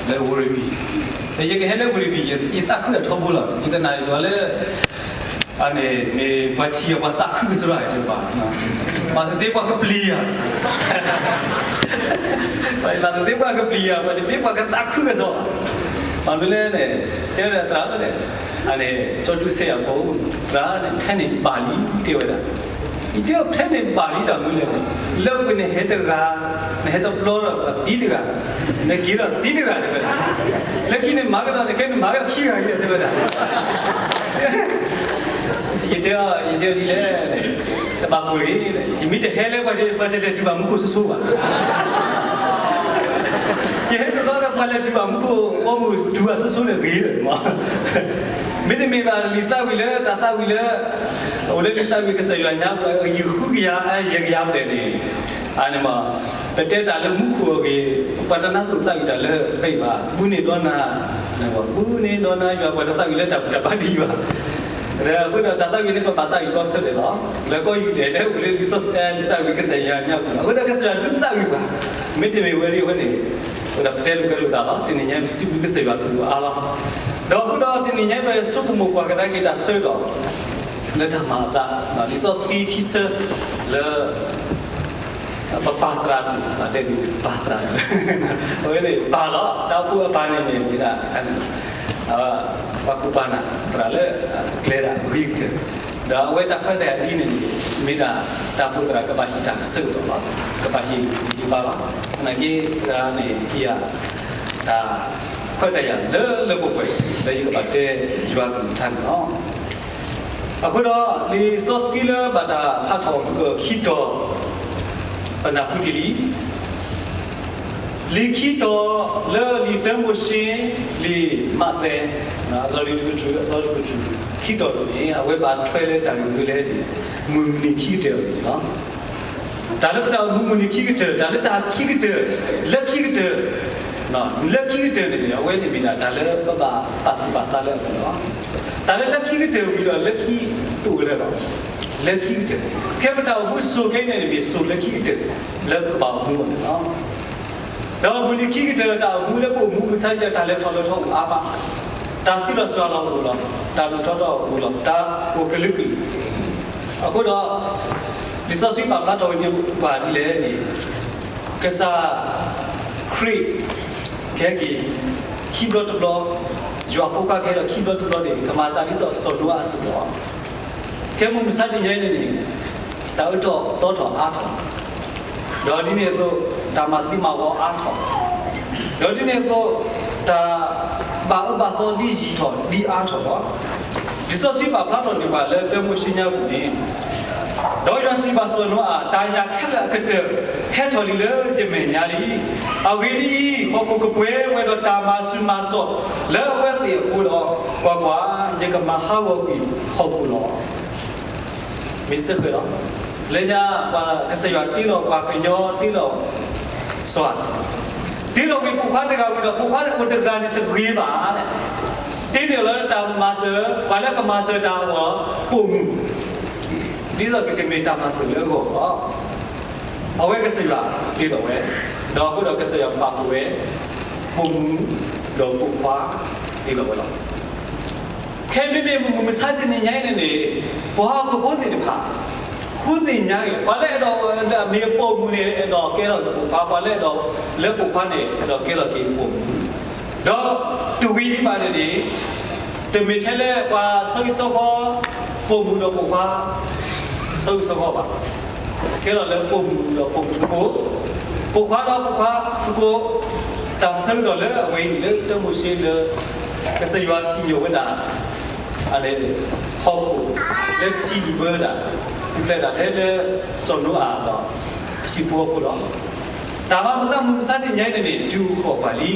le wuribi te ye ke hele wuribi ye ta khu tho bo la internet yo le ane me bachi ya ta khu so ra de ba ma te ba ka pli ya ba la te ba ka pli ya ba te ba ka ta khu so ma le ne te ra tra le ane chotu se ya bo tra ne than ni bali te wa da 이제 팬에 말이다 물려 러브네 헤드가 헤드 플로어 디드가 내 길어 디드가 되거든 레키는 마가다 걔는 마가 키가 이게 되거든 이제 이래 바꾸리 밑에 헬레 버들 주바 먹고 소소가 얘도 너가 발레 주바 먹고 어머 주바 소소네 그래 뭐 밑에 메바 리사위래 다사위래 원래 리사위 그서 요냐 유후기야 얘기하면 아니면 때때달래 묵고게 파타나 소사위달래 베이바 부니 도나 부니 도나 요 파타사위래 답답하디바 그래 그다 다다위네 바다이 거서래라 레고 유데래 원래 리소스 리사위 그서 야냐 그다 그서 리사위바 밑에 메웨리 원래 그다 때로 그러다 티니냐 미스비 그서 요 알아 너구도 티니냐 베 소부모 과가다 기타 서도 le dhamata na resource ki kisa le patra na te patra oi le bala ta pu apa ne me da pakupana tra le clear week da we ta phat da di ne me da ta pu tra ka ba hi ta su to ba ka ba hi di ba ba na ki da ne ki ya da phat da ya le po pwe le yi ka ba te jwa ka than noအခုတော့ဒီ soft skill ဘာသာဖတ်ထောင်ကခိတော်ပနာခုတီလီခိတော်လေလီတမ်မရှင်လီမတဲ့နော်လော်လီတူတူလော်လီတူခိတော်လို့အဝဲပါထွဲလဲတာလို့လေမူနီခိတယ်နော်ဒါလည်းတော့မူနီခိတယ်ဒါလည်းတာခိတယ်လက်ခိတယ်နော်လက်ခိတယ်နေအဝဲနေပြီလားဒါလည်းပပပတ်တာလည်းနော်ဒါလည်းလက်ခိတယ်ပြီးတော့လက်ခိတူလည်းတော့လက်ခိတယ်ကဲမတော်ဘူးဆိုခိုင်းနေပြီဆိုလက်ခိတယ်လက်ပါဘူးနော်တော့ဘူးခိတယ်တော့ဘူးလည်းပို့ဘူးဆိုင်ကြတာလည်းထော်လို့ထောက်အားပါဒါစီလို့ဆိုတော့ဘူးလားဒါလို့ထောက်တော့ဘူးလားဒါဟိုကလိကအခုတော့ဒီစောစီပါလာတော့ဒီပါဒီလေနေကစားခရီကဲကြီးဟီဘတ်ဘလောဂျွာပိုကာကဲခီဘတ်ဘလောဒီကမာတာလီတော့ဆော်ဒွာဆော်ကဲမမစားတဲ့ရဲနေတောက်တော့အားထော်ဒေါ်ဒီနေတော့ဒါမသိမှာတော့အားထော်ဒေါ်ဒီနေတော့ဒါဘာသောဒီစီထော်ဒီအားထော်တော့ဒီစောစီပါဖလာတော်ဒီပါလေတမှုရှိညာဘူးနေတော့ရစီပါဆိုတော့တာညာခက်လက်အကတဲ့ဟဲတော်လီလေဂျမေညာလီအဝေဒီဟောကုကပွဲဝဲတော့တာမဆူမဆောလဲဝဲတိဟူတော့ကွာဂျကမဟာဝကီဟောကူတော့မစ္စခေတော့လေညာပါကစရတီလို့ကွာကညောတီလို့ဆွာတီလို့ဝိပုခါတကဝိတော့ပုခါတကိုတကနေတခွေးပါတဲ့တင်းတယ်လို့တာမဆာဘာလဲကမဆာတာဟောပုံဒီတော့ကမေတာမဆာလေဟောအဝဲကစရတီလို့ဝဲတော့ခုတော့ကစရပါပဝဲပုံတော့ပုခါတီလို့ဝဲတော့ခဲမေမစားတဲ့ညိုင်းနေဘောကဘောတဲ့ဖာခုတင်ညာရဘာလဲတော့မေပုံမှုနေတော့ကဲတော့ဘာလဲတော့လက်ပုခါနေတော့ကဲတော့ကေပုံတော့တူဝီဒီပါတယ်ဒီတမီထဲလဲကွာဆောက်ဆောက်ပုံမှုတော့ပုခါဆောက်ဆောက်ပါကဲတော့လက်ပုံမှုတော့ပုံစကိုပုခါတော့ပုခါစကိုတာဆန်တော့လဲအဝေးလေတမရှိလေကစရွာစီယောဝနာအဲ့ဟောက်လက်စီဒီဘာဒါဒီကတဲ့လေစောနူအားတော့စီပေါ်ပေါ်တော့ဒါမှမဟုတ်မစားတဲ့ညိုင်းနေဒူခေါ်ပါလီ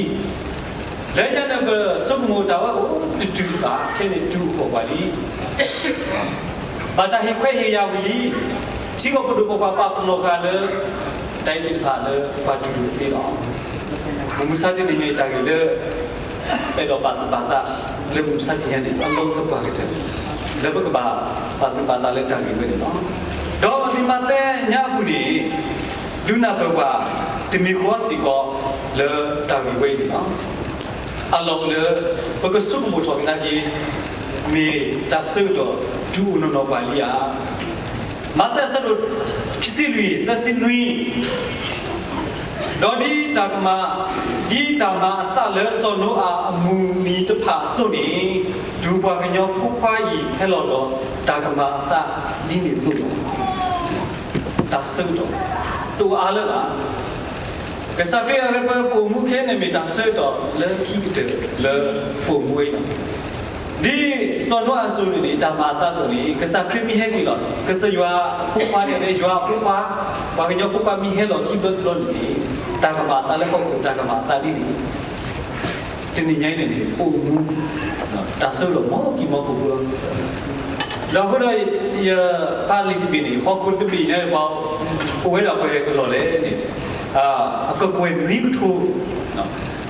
လဲရတဲ့စုပ်မို့တော့ဒူပါခဲနေဒူခေါ်ပါလီဘာတာဟိခွဲဟေယာဝီလီချီကပဒုပပပပနောခါလေတိုင်းတိဖာလေပါဒူသေးတော့မစားတဲ့ညိုင်းတာလေပဲတော့ပါတာလေမစားတဲ့ညိုင်းအလုံးစုပ်ပါကြတယ်လေဘကပါပါလေတာကြီးပဲနော်တော့ဒီမှာတဲ့ညဘူးဒီလူနာဘကတမီခေါ်စီကောလေတာကြီးပဲနော် along because so much of that me that's so do no valia mata sadu kisi lui tasin lui dodi takma di tama ata le sono a mu ni tpha so ni du bwa kanyo phukwa yi hello do takma ata di ni so ta so do tu ala la cái sao bây giờ cái bộ mũ khé này mình đặt sợi đó lên khi cái lên bộ mũ ấy đi sau đó anh xuống đi ta mà ta tụi đi cái sao khi mi hết cái lọ cái sao vừa phúc hoa này vừa phúc hoa và cái nhau phúc hoa mi hết lọ khi bớt luôn đi ta cái mà ta lấy không cũng ta cái mà ta đi đi trên đi nhảy này bộ mũ đặt sợi đó máu kìm máu cũng luôn đó cái đó giờ ba lít bị này họ cũng bị này bảo ôi là cái lọ đấy này cái quyền lý của thu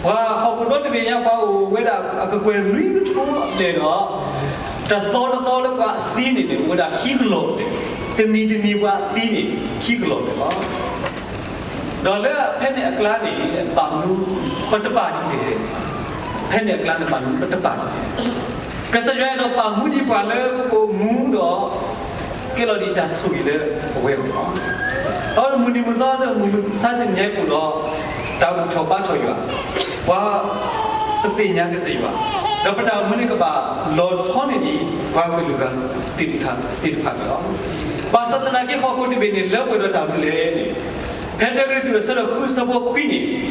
và họ cũng nói về nhau bao với là cái quyền lý của thu để đó ta so đó qua xin này với là khí lộn này từng ni qua xin này khí lộn này đó là phen này cái này bằng nu bắt tập đi thế phen này cái này bằng nu bắt tập cái sao vậy đó bằng mu đi qua là cái mu đó cái là đi ta suy là vậy đó ở mình đi mua đó mình sang đến nhà của đó tao muốn cho ba cho yêu và cái gì nhà cái gì vậy đó bắt đầu mình cái bà lo son đi qua cái lúc đó tít khát đó bà sát na cái họ cũng đi bên này lớp của đó tao đi lên này hết cái thứ đó là khu sập quỷ này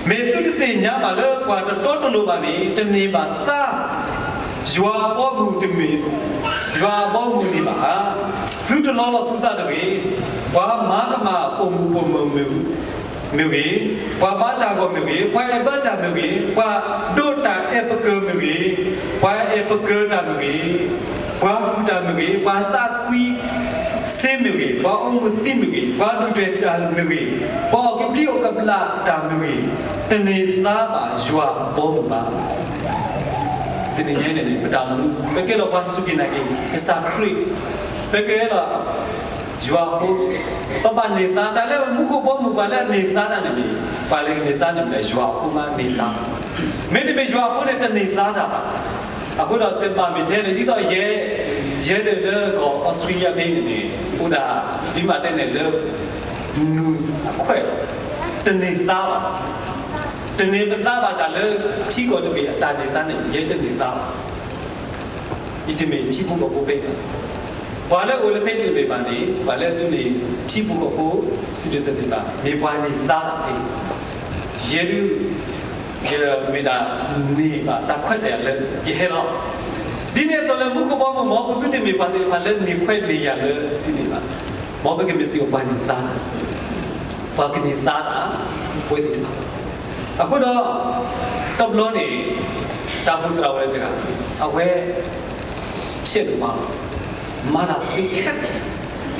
mấy thứ cái gì nhà bà lớp qua đó tốt luôn bà này trên này bà sa Jua bogu demi, jua bogu di bah. Future law of that way. Wa magma pom mewi, wa bata go mewi, wa ebata mewi, wa dota epiker mewi, wa epiker ta mewi, wa huta mewi, wa sakwi semewi, wa omusi mewi, wa dute ta mewi, wa kibli okabla ta mewi. Tene laba jua bogu bah. Thì như này này bắt đầu với cái là bắt suy nghĩ này cái sacred với cái là joa po ba này sa ta lấy một khu phố một cái là này sa này này phải là này sa này là joa po mà này sa mấy cái joa po này tên này sa đó à cái đó tên ba mình thế này đi đó dễ để có Australia bên này cũng đã đi mà tên này được khỏe tên này sa tên này bây giờ bà ta lấy chỉ có được bị ta này ta này dễ tên này sao? Ít mình chỉ buộc có bên, bà lấy ô lấy bên thì bên này, bà lấy tôi này chỉ buộc có citizen thì bà, mình bà này sao đấy? Dễ được, giờ mình đã này bà ta khỏe để lấy dễ lắm. Đi này tôi lấy mua có bao nhiêu món cũng phải mình bà thì bà lấy này khỏe lấy nhà lấy đi này bà, món cái mình sử dụng bà này sao? Bà cái này sao đã, quay thì aku dah top low ni tak pun terlalu leh juga. Aku siapa marah fikir.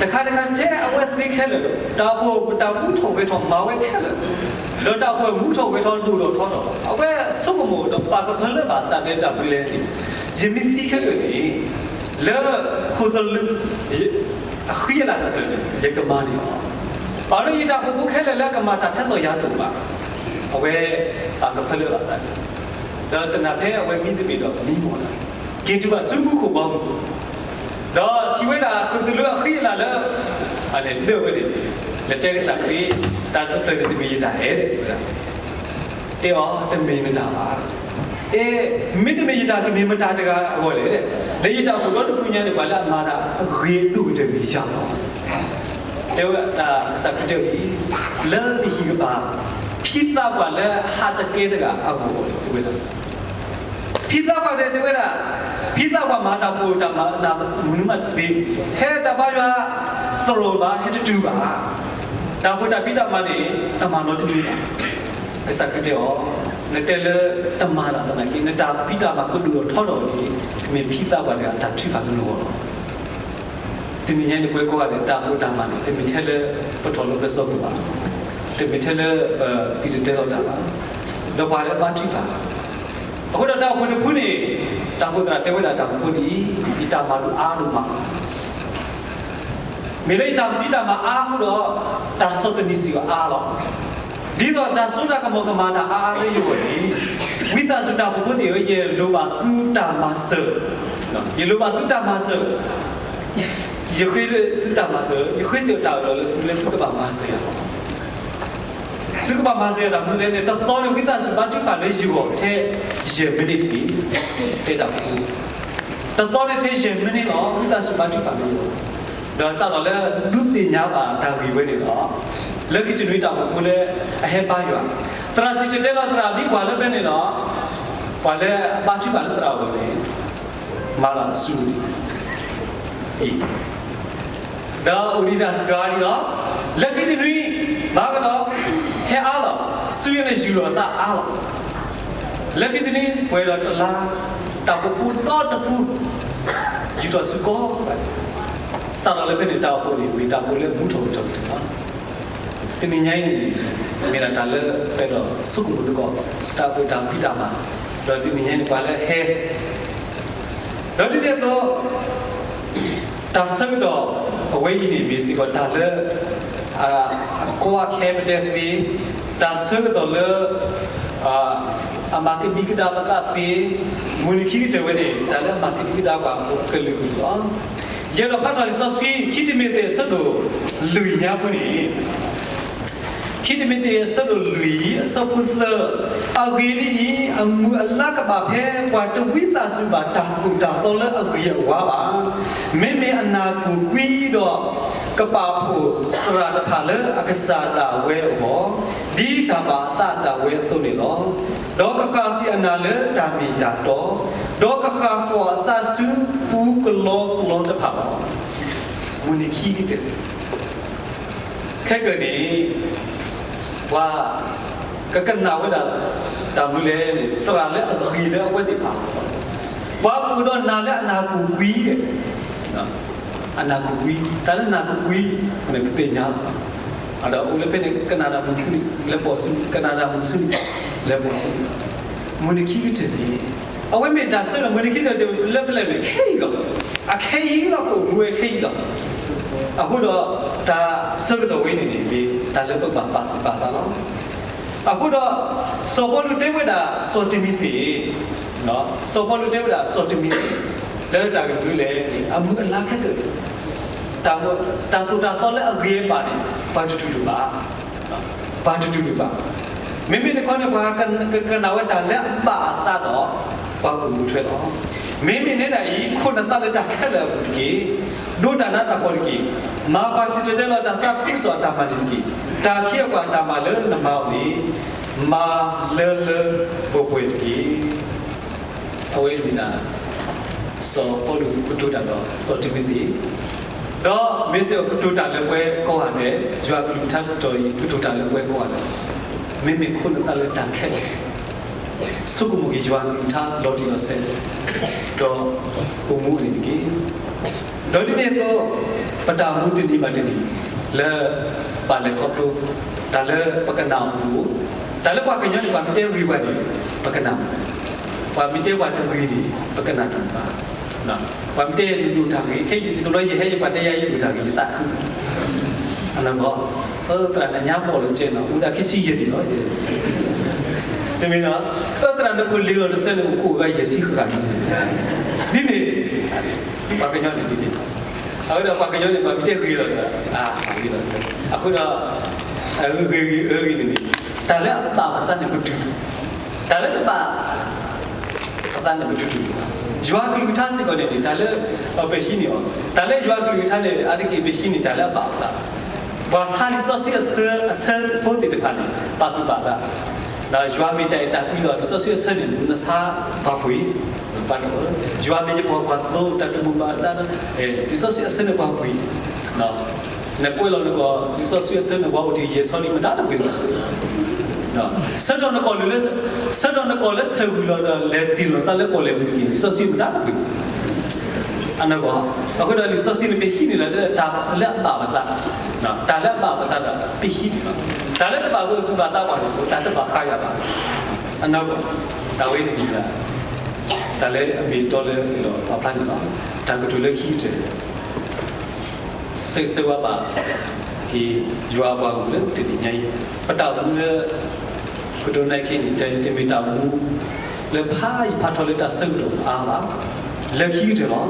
Dekat je aku fikir le. Tak pun thong ke thong mau ke le. Lo tak pun mu thong ke thong dulu thong. Aku semua mu dah pakai bela bahasa dia tak boleh ni. Jadi fikir ni le khusus le. Aku ye lah tak boleh. Jadi mana? Kalau ini tak pun ke le ke mata cakap ya tu bah. Awe agak perlu lah tadi. Dan ternyata awe minta beda lima lah. Kita buat semua kubang. Dan tiada dah keseluruhan akhir lah le. Ada dua ni. Lepas sekali tak terus demi dah Tiada demi dah. Demi dah demi dah juga boleh. Lagi tak kalau tu punya ni bala mana redu demi siapa. Tiada tak sekali lebih hingga pizza กว่าแล้วหาตะเกียดก็เอาดูเว้ย pizza กว่าเด้อเว้ยล่ะ pizza กว่ามาตาปูตามานามุนมาสิเฮ็ดตาบ่ว่าสโลบาเฮ็ดดูบาตาปูตาพิตามานี่ตามาโนตมีไอ้สักเดียวเนี่ยเตลตามาละตะกินตาพิตามาก็ดูทอดนี่มี pizza กว่าตาทริบาโนติมีเนี่ยป่วยก็ว่าตาปูตามานี่ติมีเทเลปะทอลไปซอกบาแต่ไม่ใช่เลยสิทธิ์เดียวกันเราไปแล้วบ้านที่บ้านအခုတော့တောက်ဖို့တခုနေတောက်ဖို့ဆိုတာတဲဝဲတာတောက်ဖို့ဒီဒီတာမလို့အားလို့မှာမေလိုက်တာပြီးတာမှာအားလို့တော့ဒါစောတနည်းစီကအားတော့ဒီတော့ဒါဆိုတာကမောကမာတာအားလေးရောလေ ဝိသဆိုတာဘုဘတိရေလောဘသူတာမဆာနော်ရေလောဘသူတာမဆာရေခွေသူတာမဆာရေခွေဆိုတာတော့လေသူကပါမဆာသူကပါမဆာတာမလို့လေတော့တော်ဝိသစဘာတူပါလေယူကိုထဲရေမနစ်ဒီတေတာဘူးတော်တဲ့ထဲရေမနစ်တော့ဝိသစဘာတူပါလေတော့ဆောက်တော့လေဒုတိညာပါတာဝီဝဲနေတော့လက်ကိချနွေးတာဘူးလေအဟဲပါရွာသရစီတဲတော့သရဘီကွာလည်းပဲနေတော့ကွာလည်းဘာတူပါလဲသရဝဲလေမာလာဆူဒီဒါဥဒီဒါစကားဒီတော့လက်ကိချနွေးဘာကတော့ဟဲအားတော့ဆူရနေယူတော့တာအားတော့လက်ကိချနွေးဝဲတော့တလားတာပူတော့တပူယူတော့စကောဆောက်တော့လည်းပဲနေတောက်ဖို့နေဝေတာဖို့လည်းမူထုံတယ်နော်တင်နေညိုင်းနေတယ်မြေတာလည်းပဲတော့စုကုသကောတာဖို့တာပိတာမှာတော့တင်နေညိုင်းနေပါလဲဟဲတော့ဒီတော့တာဆက်တော့အဝေးနေပြီစီကတာလည်းကိုအခဲမတဲ့စီတာဆက်တော့လည်းအမကဒီကတာပကစီမူနိခိတဲ့ဝဲတယ်တာလည်းမကဒီကတာပါကလေးကူတော့ရတော့ပတ်တော်ဆိုဆွေခိတမီတဲ့ဆက်လို့လူညာဘူးနေခိတမီတဲ့ဆက်လို့လူအစပုစအဂီဒီအမူအလကဘာဖဲပွားတဝိသစုပါတာကူတာတော်လည်းအဂီဝါပါမေမေအနာကူကွီတော့ကပါဖို့စရာတဖာလေအကစားတာဝဲတော့ဒီတဘာတာတာဝဲသုနေလောဒေါကကာပြအနာလေတာမီတာတော့ဒေါကကာခေါ်သဆူပူကလောတဖာမူနိခိတဲ့ခက်ကနေဝါကကနာဝဲတာတမူလေစရာလေအဂီလေဝဲတိဖာဘာကူတော့နာလေအနာကူကွီးတဲ့နော်အနာကူကွီးတလည်းနာကူကွီးမနေ့ပတေညာအဲ့တော့ဦးလည်းပဲကနာဒါမွန်ဆူလေပေါ်ဆူကနာဒါမွန်ဆူလေပေါ်ဆူမူနိခိတဲ့အဝဲမေတာဆိုတော့မူနိခိတဲ့လက်ပလက်နဲ့ခေးတော့အခေးတော့ကိုငွေခေးတော့အခုတော့ဒါစကတော့ဝင်းနေပြီဒါလည်းပတ်ပါတာနော်အခုတော့စောပေါ်လူတဲဝဒါစောတီမီစီနော်စောပေါ်လူတဲဝဒါစောတီမီလည်းတာကလူလေအမှုအလားခက်ကတာတူတာတော့လည်းအဂေးပါတယ်ဘာတူတူပါဘာတူတူပါမိမိတခေါနဲ့ဘာကနာဝတာလည်းပါတာတော့ဘာကူထွေးတော့မိမိနဲ့လည်းခုနသလည်းတာခက်တယ်ဘူးကြီးဒုတာနာတာပေါ်ကြီးမာပါစီတဲတော့တာခုစောတာပါကြီးတာခေကွာတာမလဲနမောင်လီမာလဲဘပွေကြီးအဝေးမနာစောပေါ်လူကုတူတာတော့စောတိမီတီတော့မေစေကုတူတာလည်းပွဲကောရတယ်ဂျွာကုတူတာတော်ကြီးကုတူတာလည်းပွဲကောရတယ်မိမိခုနတလည်းတာခက်စုကုမူကြီးဂျွာကုတူတာလော်တီလို့ဆဲတော့ဘုံမူနေကြီးတော့ဒီနေ့တော့ပတာမှုတတိပါတတိလဲပါလေကောပလိုဒါလည်းပကနာဘူးဒါလည်းပါကညတ်ပါမတဲဝီဝတ်ပကနာပါမတဲဝတ်တဝီဒီပကနာတပါနော်ပါမတဲလူတာကြီးခေကြီးတို့လည်းဟဲ့ပါတဲရလူတာကြီးတာခုအနမောတရညပေါ်လို့ကျင်းတော့ဦးတာခိစီရည်နော်တမင်းနော်တရနခုလီလို့ဆက်လို့ကိုကရစီခါဒီနေ့ပါကညတ်ဒီနေ့အဲ့တော့ပါကညတ်ပါမတဲကြီးလို့ဒီလိုဆက်အခုတော့အဲ့ဒီနေဒါလည်းပါပသနဲ့ဘူးတူဒါလည်းတပါပသနဲ့ဘူးတူဂျွာကလူထားစကောနေတယ်ဒါလည်းပဲရှိနေအောင်ဒါလည်းဂျွာကလူထားနေအဒီကေပဲရှိနေဒါလည်းပါပသဘာသာလီဆိုစီအစဖို့တဲ့ပါနေပါပတာဒါဂျွာမီတိုင်တာပြီးတော့ဆိုစီအစနေနစာပါပွေပါတော့ဂျွာမီဂျပေါ်ကတော့တတူဘာတာဒီဆိုစီအစနေပါပွေနော်နေပွေလို့ကောဒီဆိုစီအစနေဘာလို့ဒီရေဆော်လီမတာပွေနော်ဆက်တော့ကောလည်းဆက်တော့ကောလည်းဆက်ဘူးလို့လက်တီလို့တာလည်းပေါ်လေဘူးဒီဆိုစီမတာပွေအနဘောအခုတော့ဒီဆိုစီနဲ့ရှိနေလားဒါလက်ပါပါတာနော်ဒါလည်းပါပါတာပြရှိတယ်နော်ဒါလည်းတပါဘူးသူပါတာပါလို့ဒါတပါခါရပါအနဘောဒါဝေးနေပြီလားဒါလည်းအမေတော်လည်းလို့ပါplanနော်ဒါကတူလည်းခိတယ်စိတ်ဆွေးပါဒီဂျွာပါဘူးလေဒီညိုင်ပတောက်ဘူးလေက တို့နိုင်ခင်တဲ့မီတာမူလေဖာဖတ်တော်လက်တာဆက်လို့အာပါလက်ကြီးတယ်နော်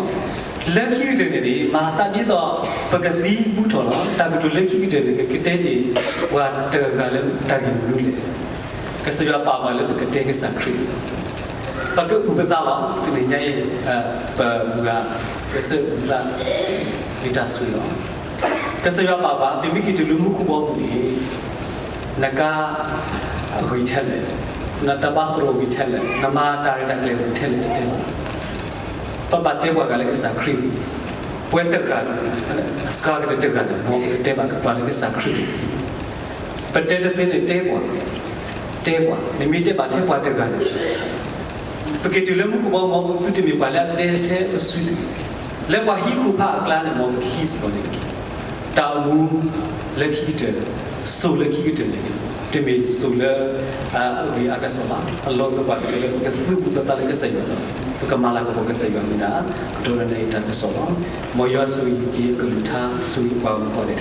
လက်ကြီးတယ်နေမာတာဒီတော့ပကတိဘူးတော်နော်တာကတူလက်ကြီးတယ်နေကတဲ့ဒီဝါတကလည်းတာကြီးလို့လေကစရပါပါလေကတဲ့ကစခရီပကဥပဒါဝသူနေညရဲ့ပဘူကကစလာဒီတာဆွေနော်ကစရပါပါဒီမိကီတလူမှုခုပေါ်ဘူးလေနကအခွေထက်လေနတဘာသရိုဝီထက်လေနမတာရတက်လေဝီထက်လေတဲ့ပပတေဘွားကလည်းစခရီပွဲတက်ကစကားကတက်ကလည်းမောတေဘကပါလည်းစခရီပတေတဲ့တဲ့တေဘွားနိမိတေပါတေဘွားတက်ကလည်းပကတိလမှုကဘောမောသူတမီပါလာတဲ့ဆွေလေဘွားဟီခုဖာကလာနေမောဟီစပေါ်နေတာမူလက်ခိတဲ့ဆိုလက်ခိတဲ့တမီဆိုလာဝီအကဆောလာအလောသဘာကလည်းကသုဘတလည်းကဆိုင်ရကမလာကဘောကဆိုင်ရမနာကတော်နေတဲ့ကဆောလာမောယောဆွေကြီးကလူထားဆွေပေါင်းခေါ်တယ်